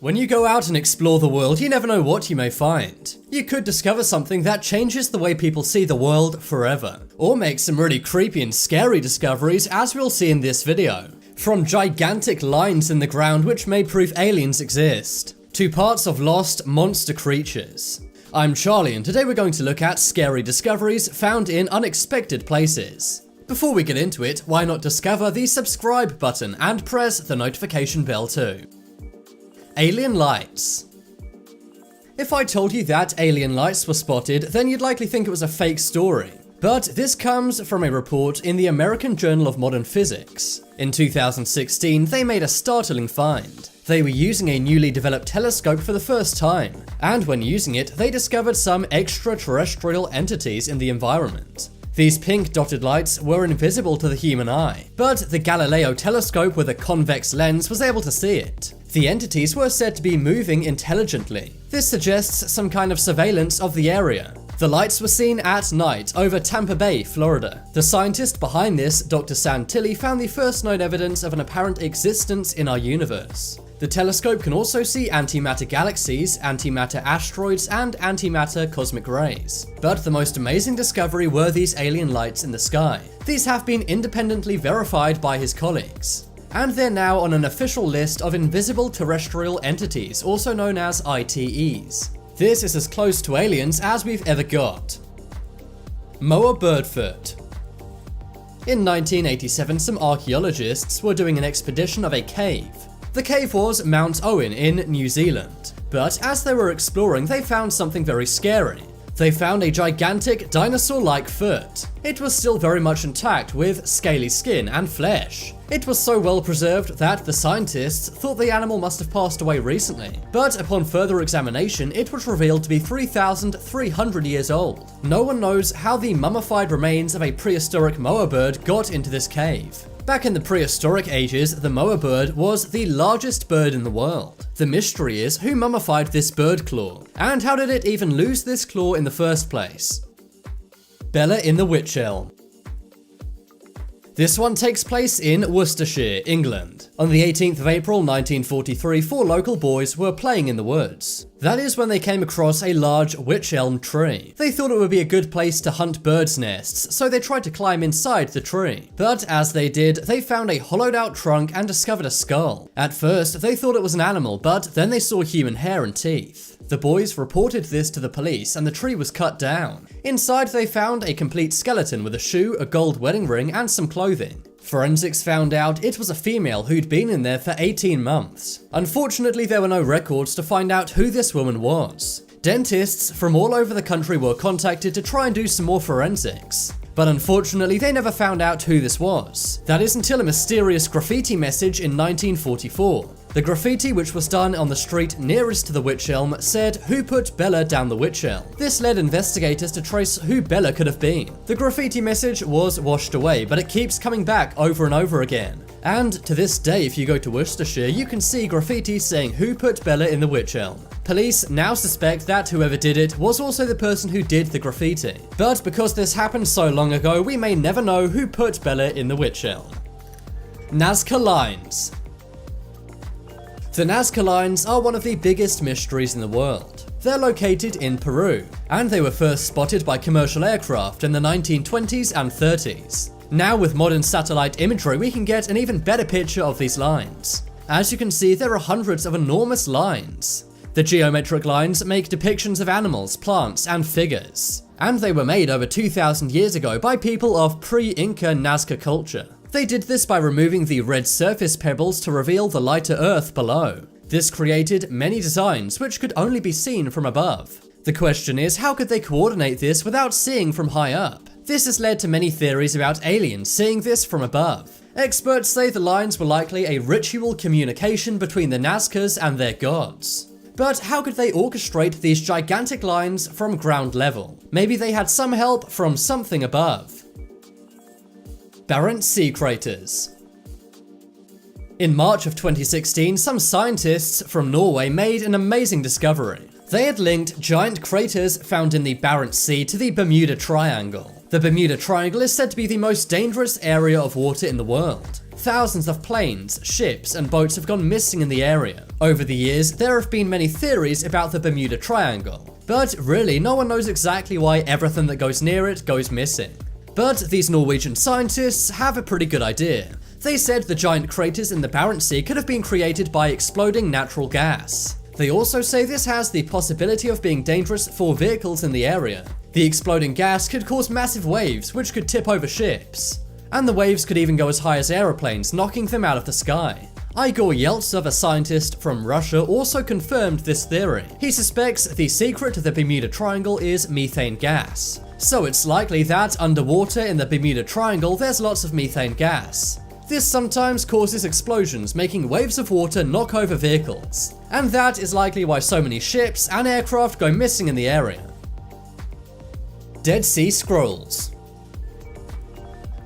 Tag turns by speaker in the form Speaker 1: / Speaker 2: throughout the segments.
Speaker 1: When you go out and explore the world, you never know what you may find. You could discover something that changes the way people see the world forever, or make some really creepy and scary discoveries, as we'll see in this video. From gigantic lines in the ground which may prove aliens exist, to parts of lost monster creatures. I'm Charlie, and today we're going to look at scary discoveries found in unexpected places. Before we get into it, why not discover the subscribe button and press the notification bell too. Alien lights. If I told you that alien lights were spotted, then you'd likely think it was a fake story. But this comes from a report in the American Journal of Modern Physics. In 2016, they made a startling find. They were using a newly developed telescope for the first time, and when using it, they discovered some extraterrestrial entities in the environment. These pink dotted lights were invisible to the human eye, but the Galileo telescope with a convex lens was able to see it. The entities were said to be moving intelligently. This suggests some kind of surveillance of the area. The lights were seen at night over Tampa Bay, Florida. The scientist behind this, Dr. Santilli, found the first known evidence of an apparent existence in our universe. The telescope can also see antimatter galaxies, antimatter asteroids, and antimatter cosmic rays. But the most amazing discovery were these alien lights in the sky. These have been independently verified by his colleagues, and they're now on an official list of invisible terrestrial entities, also known as ITEs. This is as close to aliens as we've ever got. Moa Birdfoot. In 1987, some archaeologists were doing an expedition of a cave. The cave was Mount Owen in New Zealand, but as they were exploring, they found something very scary. They found a gigantic dinosaur-like foot. It was still very much intact with scaly skin and flesh. It was so well preserved that the scientists thought the animal must have passed away recently, but upon further examination, it was revealed to be 3,300 years old. No one knows how the mummified remains of a prehistoric moa bird got into this cave. Back in the prehistoric ages, the moa bird was the largest bird in the world. The mystery is who mummified this bird claw, and how did it even lose this claw in the first place? Bella in the Wych Elm. This one takes place in Worcestershire, England. On the 18th of April 1943, 4 local boys were playing in the woods. That is when they came across a large wych elm tree. They thought it would be a good place to hunt birds' nests, so they tried to climb inside the tree. But as they did, they found a hollowed out trunk and discovered a skull. At first, they thought it was an animal, but then they saw human hair and teeth. The boys reported this to the police and the tree was cut down. Inside, they found a complete skeleton with a shoe, a gold wedding ring, and some clothing. Forensics found out it was a female who'd been in there for 18 months. Unfortunately, there were no records to find out who this woman was. Dentists from all over the country were contacted to try and do some more forensics, but unfortunately they never found out who this was. That is until a mysterious graffiti message in 1944. The graffiti, which was done on the street nearest to the wych elm, said, "Who put Bella down the wych elm?" This led investigators to trace who Bella could have been. The graffiti message was washed away, but it keeps coming back over and over again. And to this day, if you go to Worcestershire, you can see graffiti saying "Who put Bella in the wych elm?" Police now suspect that whoever did it was also the person who did the graffiti. But because this happened so long ago, we may never know who put Bella in the wych elm. Nazca Lines. The Nazca Lines are one of the biggest mysteries in the world. They're located in Peru, and they were first spotted by commercial aircraft in the 1920s and 30s. Now with modern satellite imagery, we can get an even better picture of these lines. As you can see, there are hundreds of enormous lines. The geometric lines make depictions of animals, plants, and figures. And they were made over 2,000 years ago by people of pre-Inca Nazca culture. They did this by removing the red surface pebbles to reveal the lighter earth below. This created many designs which could only be seen from above. The question is, how could they coordinate this without seeing from high up? This has led to many theories about aliens seeing this from above. Experts say the lines were likely a ritual communication between the Nazcas and their gods. But how could they orchestrate these gigantic lines from ground level? Maybe they had some help from something above. Barents Sea Craters. In March of 2016, some scientists from Norway made an amazing discovery. They had linked giant craters found in the Barents Sea to the Bermuda Triangle. The Bermuda Triangle is said to be the most dangerous area of water in the world. Thousands of planes, ships, and boats have gone missing in the area. Over the years, there have been many theories about the Bermuda Triangle, but really no one knows exactly why everything that goes near it goes missing. But these Norwegian scientists have a pretty good idea. They said the giant craters in the Barents Sea could have been created by exploding natural gas. They also say this has the possibility of being dangerous for vehicles in the area. The exploding gas could cause massive waves which could tip over ships. And the waves could even go as high as aeroplanes, knocking them out of the sky. Igor Yeltsov, a scientist from Russia, also confirmed this theory. He suspects the secret to the Bermuda Triangle is methane gas. So it's likely that underwater in the Bermuda Triangle there's lots of methane gas. This sometimes causes explosions, making waves of water knock over vehicles. And that is likely why so many ships and aircraft go missing in the area. Dead Sea Scrolls.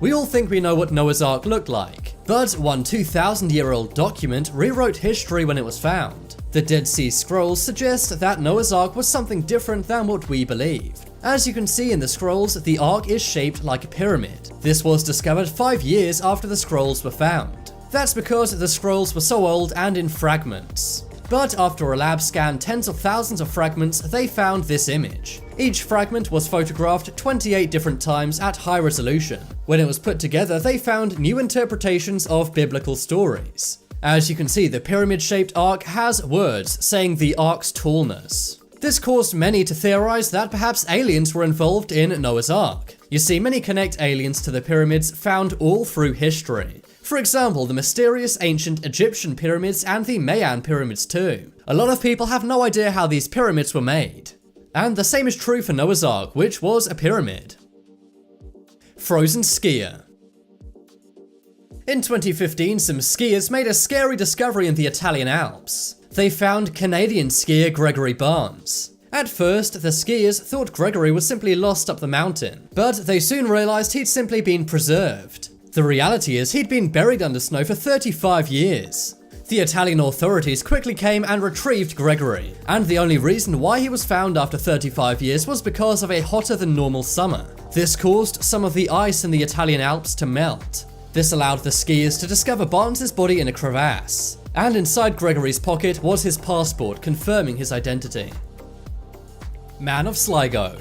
Speaker 1: We all think we know what Noah's Ark looked like, but one 2,000-year-old document rewrote history when it was found. The Dead Sea Scrolls suggest that Noah's Ark was something different than what we believe. As you can see in the scrolls, the Ark is shaped like a pyramid. This was discovered 5 years after the scrolls were found. That's because the scrolls were so old and in fragments. But after a lab scanned tens of thousands of fragments, they found this image. Each fragment was photographed 28 different times at high resolution. When it was put together, they found new interpretations of biblical stories. As you can see, the pyramid-shaped ark has words saying the ark's tallness. This caused many to theorize that perhaps aliens were involved in Noah's Ark. You see, many connect aliens to the pyramids found all through history. For example, the mysterious ancient Egyptian pyramids and the Mayan pyramids too. A lot of people have no idea how these pyramids were made. And the same is true for Noah's Ark, which was a pyramid. Frozen skier. In 2015, some skiers made a scary discovery in the Italian Alps. They found Canadian skier Gregory Barnes. At first, the skiers thought Gregory was simply lost up the mountain, but they soon realized he'd simply been preserved. The reality is he'd been buried under snow for 35 years. The Italian authorities quickly came and retrieved Gregory, and the only reason why he was found after 35 years was because of a hotter than normal summer. This caused some of the ice in the Italian Alps to melt. This allowed the skiers to discover Barnes's body in a crevasse, and inside Gregory's pocket was his passport confirming his identity. Man of Sligo.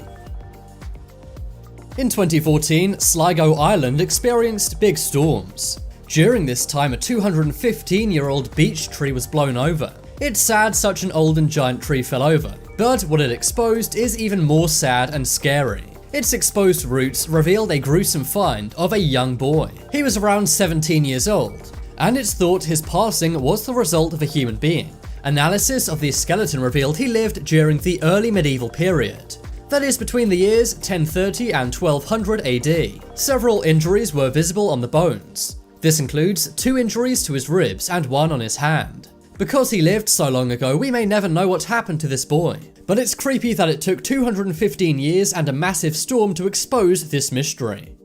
Speaker 1: In 2014, Sligo Island experienced big storms. During this time, a 215-year-old beech tree was blown over. It's sad such an old and giant tree fell over, but what it exposed is even more sad and scary. Its exposed roots revealed a gruesome find of a young boy. He was around 17 years old, and it's thought his passing was the result of a human being. Analysis of the skeleton revealed he lived during the early medieval period. That is between the years 1030 and 1200 AD. Several injuries were visible on the bones. This includes 2 injuries to his ribs and 1 on his hand. Because he lived so long ago, we may never know what happened to this boy. But it's creepy that it took 215 years and a massive storm to expose this mystery.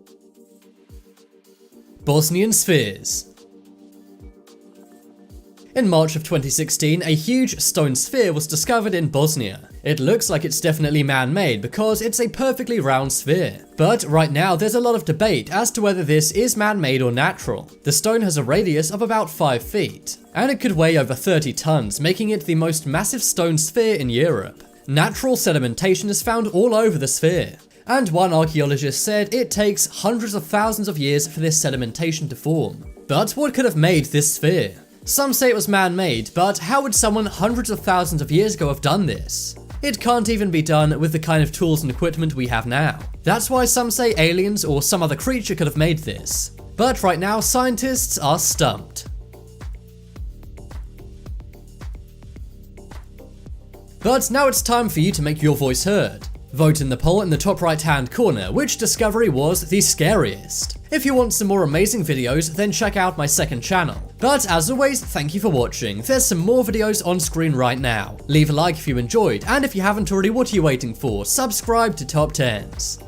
Speaker 1: Bosnian spheres. In March of 2016, a huge stone sphere was discovered in Bosnia. It looks like it's definitely man-made because it's a perfectly round sphere. But right now there's a lot of debate as to whether this is man-made or natural. The stone has a radius of about 5 feet, and it could weigh over 30 tons, making it the most massive stone sphere in Europe. Natural sedimentation is found all over the sphere, and one archaeologist said it takes hundreds of thousands of years for this sedimentation to form. But what could have made this sphere? Some say it was man-made, but how would someone hundreds of thousands of years ago have done this? It can't even be done with the kind of tools and equipment we have now. That's why some say aliens or some other creature could have made this. But right now, scientists are stumped. But now it's time for you to make your voice heard. Vote in the poll in the top right hand corner which discovery was the scariest. If you want some more amazing videos, then check out my second channel. But as always, thank you for watching. There's some more videos on screen right now. Leave a like if you enjoyed, and if you haven't already, what are you waiting for? Subscribe to Top 10s.